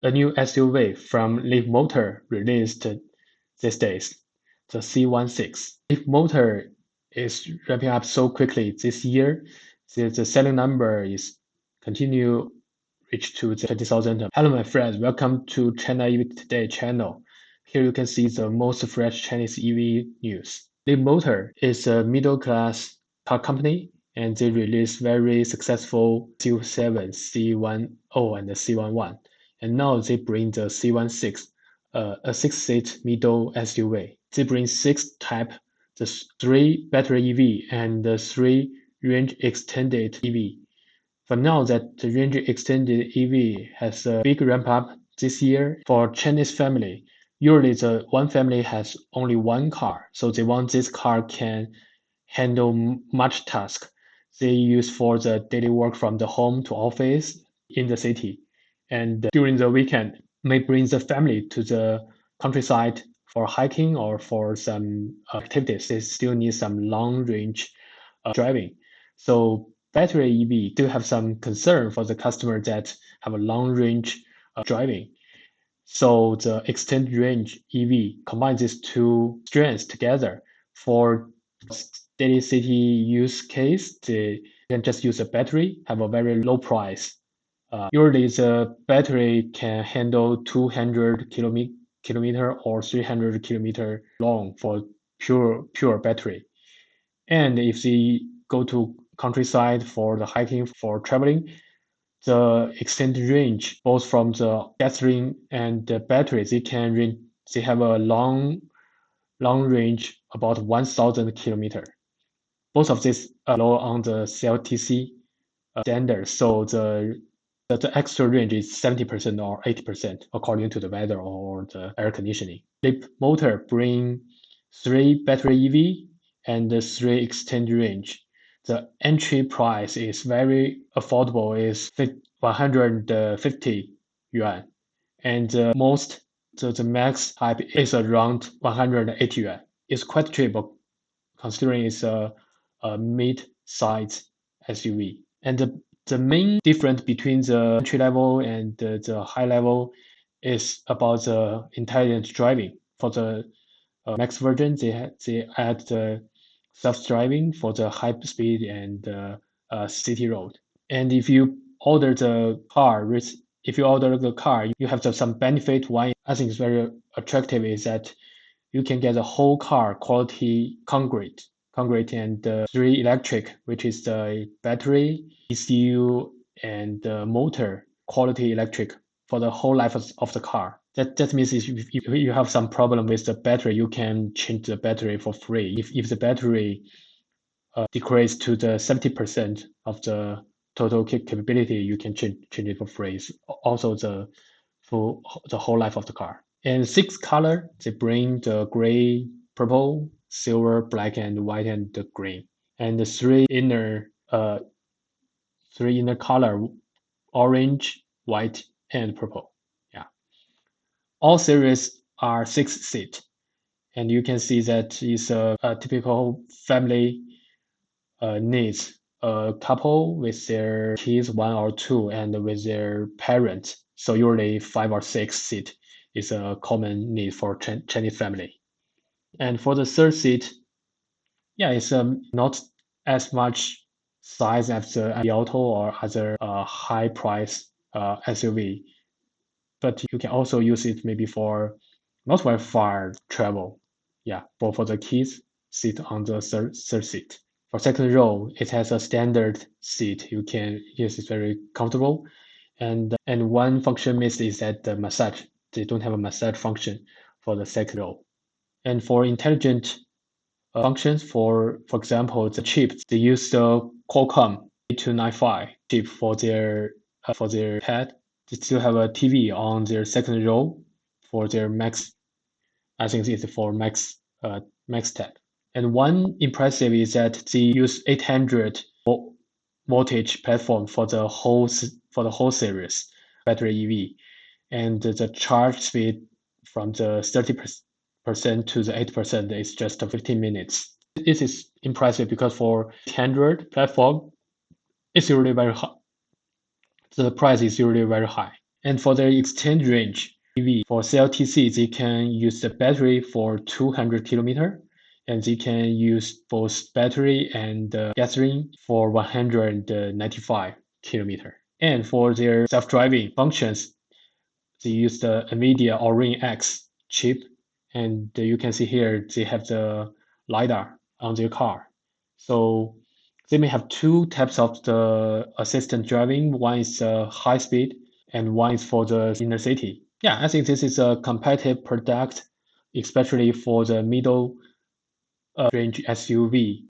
a new SUV from Leapmotor released these days, the C16. Leapmotor is ramping up so quickly this year. The selling number is continue reach to the 20,000. Hello, my friends. Welcome to China EV Today channel. Here you can see the most fresh Chinese EV news. Leapmotor is a middle-class car company, and they released very successful C7, C10, and the C11. And now they bring the C16, a six-seat middle SUV. They bring six type, the three battery EV and the three range extended EV. For now that the range extended EV has a big ramp up this year for Chinese family. Usually the one family has only one car, so they want this car can handle much task. They use for the daily work from the home to office in the city. And during the weekend, may bring the family to the countryside for hiking or for some activities. They still need some long range driving. So battery EV do have some concern for the customer that have a long range driving. So the extended range EV combines these two strengths together. For daily city use case, they can just use a battery, have a very low price. Usually the battery can handle 200 kilometer or 300 kilometer long for pure battery. And if they go to countryside for the hiking, for traveling, the extended range, both from the gasoline and the battery, they have a long range about 1,000 kilometer. Both of these are low on the CLTC standard, so the extra range is 70% or 80% according to the weather or the air conditioning. Leapmotor bring three battery EV and the three extended range. The entry price is very affordable, is 150 yuan, and the max type is around 180 yuan. It's quite cheap considering it's a mid-size SUV. And the main difference between the entry level and the high level is about the intelligent driving. For the max version, they add the self-driving for the high speed and city road. And if you order the car, you have some benefit. One I think is very attractive is that you can get the whole car quality concrete and three electric, which is the battery, ECU, and the motor quality electric for the whole life of the car. That means if you have some problem with the battery, you can change the battery for free. If the battery decrease to the 70% of the total capability, you can change it for free. It's also the whole life of the car. And six color, they bring the gray, purple, silver, black, and white, and the green. And the three inner color, orange, white, and purple. Yeah. All series are 6-seat. And you can see that is a typical family needs. A couple with their kids, one or two, and with their parents. So usually 5 or 6-seat is a common need for Chinese family. And for the third seat, yeah, it's not as much size as the Alto or other high price SUV, but you can also use it maybe for not very far travel. Yeah, but for the kids, sit on the third seat. For second row, it has a standard seat. You can use it very comfortable. And one function missed is that the massage. They don't have a massage function for the second row. And for intelligent functions, for example, the chip, they use the Qualcomm 8295 chip for their head. They still have a TV on their second row for their max. I think it's for max tab. And one impressive is that they use 800 voltage platform for the whole series battery EV, and the charge speed from the 30% to the 8% is just 15 minutes. This is impressive because for 800 platform, it's usually very high. The price is usually very high. And for the extended range EV, for CLTC, they can use the battery for 200 kilometer, and they can use both battery and gasoline for 195 kilometer. And for their self-driving functions, they use the NVIDIA Orin X chip, and you can see here they have the LiDAR on their car. So they may have two types of the assistant driving. One is high speed, and one is for the inner city. Yeah, I think this is a competitive product, especially for the middle range SUV.